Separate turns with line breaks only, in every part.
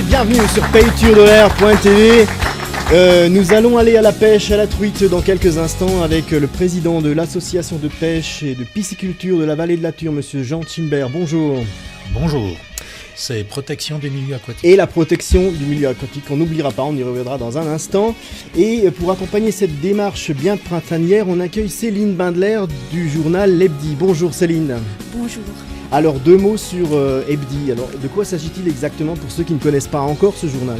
Bienvenue sur paytourdelair.tv. Nous allons aller à la pêche à la truite dans quelques instants avec le président de l'association de pêche et de pisciculture de la vallée de la Thur, monsieur Jean Timbert. Bonjour.
Bonjour. C'est protection des milieux aquatiques.
Et la protection du milieu aquatique, on n'oubliera pas, on y reviendra dans un instant. Et pour accompagner cette démarche bien printanière, on accueille Céline Bindler du journal L'Hebdi. Bonjour Céline.
Bonjour.
Alors deux mots sur Hebdi. Alors de quoi s'agit-il exactement pour ceux qui ne connaissent pas encore ce journal ?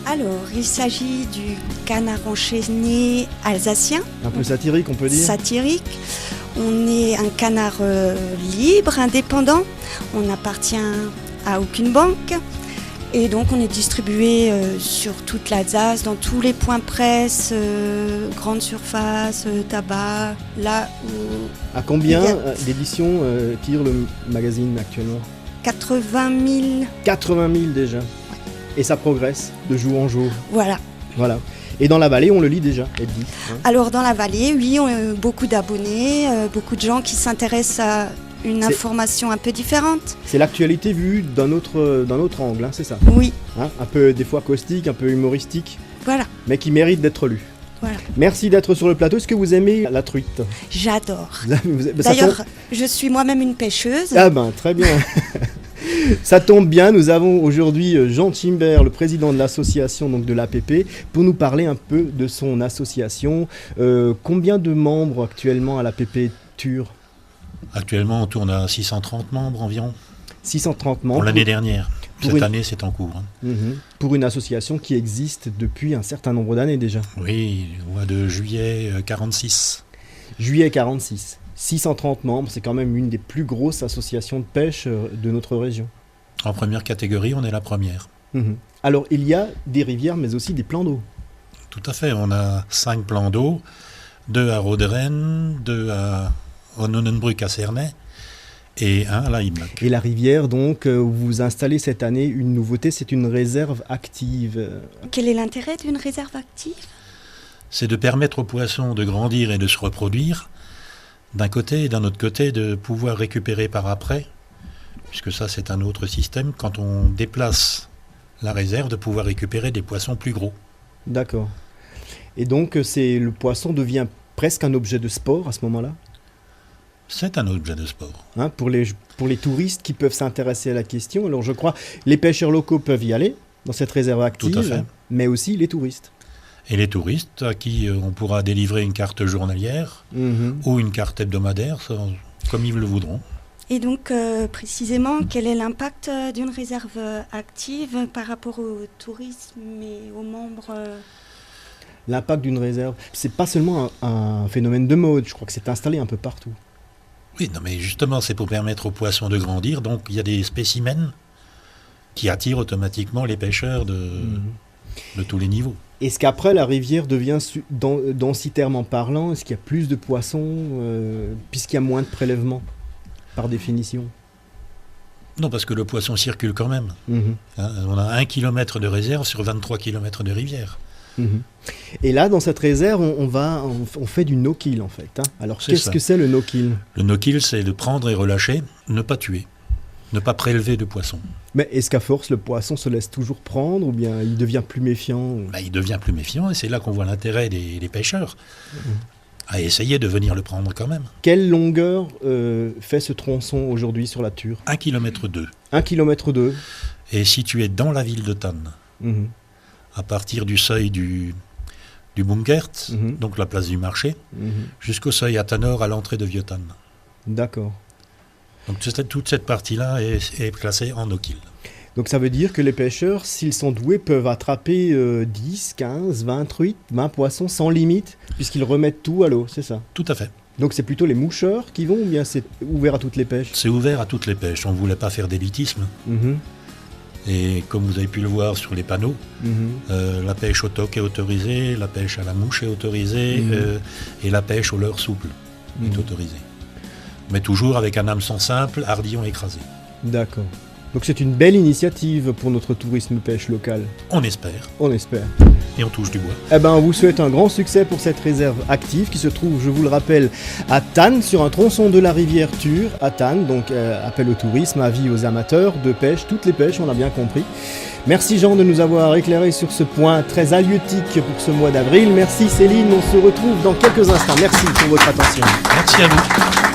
Alors, il s'agit du canard enchaîné alsacien.
Un peu satirique, on peut dire.
Satirique. On est un canard libre, indépendant. On n'appartient à aucune banque. Et donc, on est distribué sur toute l'Alsace, dans tous les points presse, grande surface, tabac, là où...
À combien d'éditions tire le magazine actuellement ?
80 000.
80 000 déjà. Et ça progresse de jour en jour.
Voilà.
Et dans la vallée, on le lit déjà, Hebdi.
Alors dans la vallée, oui, on a beaucoup d'abonnés, beaucoup de gens qui s'intéressent à une information un peu différente.
C'est l'actualité vue d'un autre angle, c'est ça ?
Oui.
Un peu des fois caustique, un peu humoristique.
Voilà.
Mais qui mérite d'être lu.
Voilà.
Merci d'être sur le plateau. Est-ce que vous aimez la truite ?
J'adore.
Ça
D'ailleurs, je suis moi-même une pêcheuse.
Ah ben, très bien. Ça tombe bien, nous avons aujourd'hui Jean Timbert, le président de l'association donc de l'APP, pour nous parler un peu de son association. Combien de membres actuellement à l'APP Thur ?
Actuellement, on tourne à 630 membres environ.
630 membres.
Pour l'année dernière. Cette année, c'est en cours.
Pour une association qui existe depuis un certain nombre d'années déjà.
Oui, au mois de juillet 46.
Juillet 46. 630 membres, c'est quand même une des plus grosses associations de pêche de notre région.
En première catégorie, on est la première.
Alors, il y a des rivières, mais aussi des plans d'eau.
Tout à fait, on a 5 plans d'eau, 2 à Roderen, 2 à Nonnenbrück à Cernay et 1 à la Himlock.
Et la rivière, donc, où vous installez cette année une nouveauté, c'est une réserve active.
Quel est l'intérêt d'une réserve active ?
C'est de permettre aux poissons de grandir et de se reproduire, d'un côté, et d'un autre côté, de pouvoir récupérer par après, puisque ça c'est un autre système, quand on déplace la réserve, de pouvoir récupérer des poissons plus gros.
D'accord. Et donc le poisson devient presque un objet de sport à ce moment-là ?
C'est un objet de sport.
Pour les touristes qui peuvent s'intéresser à la question, alors je crois les pêcheurs locaux peuvent y aller, dans cette réserve active,
tout à fait.
Mais aussi les touristes.
Et les touristes à qui on pourra délivrer une carte journalière ou une carte hebdomadaire, comme ils le voudront.
Et donc, précisément, quel est l'impact d'une réserve active par rapport au tourisme et aux membres
L'impact d'une réserve, c'est pas seulement un phénomène de mode, je crois que c'est installé un peu partout.
Oui, non, mais justement, c'est pour permettre aux poissons de grandir, donc il y a des spécimens qui attirent automatiquement les pêcheurs de tous les niveaux.
Est-ce qu'après la rivière devient, densitairement parlant, est-ce qu'il y a plus de poissons puisqu'il y a moins de prélèvements, par définition ?
Non, parce que le poisson circule quand même. On a 1 km de réserve sur 23 km de rivière.
Et là, dans cette réserve, on fait du no-kill en fait. Alors qu'est-ce que c'est le no-kill ?
Le no-kill, c'est de prendre et relâcher, ne pas tuer, ne pas prélever de poisson.
Mais est-ce qu'à force, le poisson se laisse toujours prendre ou bien il devient plus méfiant ?
Il devient plus méfiant et c'est là qu'on voit l'intérêt des pêcheurs à essayer de venir le prendre quand même.
Quelle longueur fait ce tronçon aujourd'hui sur la Thur ?
1 km 2.
1 km 2.
Et situé dans la ville de Thann, à partir du seuil du Bunkert, donc la place du marché, jusqu'au seuil à Tannor à l'entrée de Vieux-Thann.
D'accord.
Donc toute cette partie-là est classée en no-kill.
Donc ça veut dire que les pêcheurs, s'ils sont doués, peuvent attraper 10, 15, 20 truites, 20 poissons sans limite, puisqu'ils remettent tout à l'eau, c'est ça ?
Tout à fait.
Donc c'est plutôt les moucheurs qui vont ou bien c'est ouvert à toutes les pêches ?
C'est ouvert à toutes les pêches, on ne voulait pas faire d'élitisme. Et comme vous avez pu le voir sur les panneaux, la pêche au toc est autorisée, la pêche à la mouche est autorisée, et la pêche au leurre souple est autorisée. Mais toujours avec un hameçon simple, hardillon écrasé.
D'accord. Donc c'est une belle initiative pour notre tourisme pêche local.
On espère.
On espère.
Et on touche du bois.
Eh ben, on vous souhaite un grand succès pour cette réserve active qui se trouve, je vous le rappelle, à Tannes, sur un tronçon de la rivière Thur, à Tannes. Donc appel au tourisme, avis aux amateurs de pêche, toutes les pêches, on a bien compris. Merci Jean de nous avoir éclairé sur ce point très halieutique pour ce mois d'avril. Merci Céline, on se retrouve dans quelques instants. Merci pour votre attention.
Merci à vous.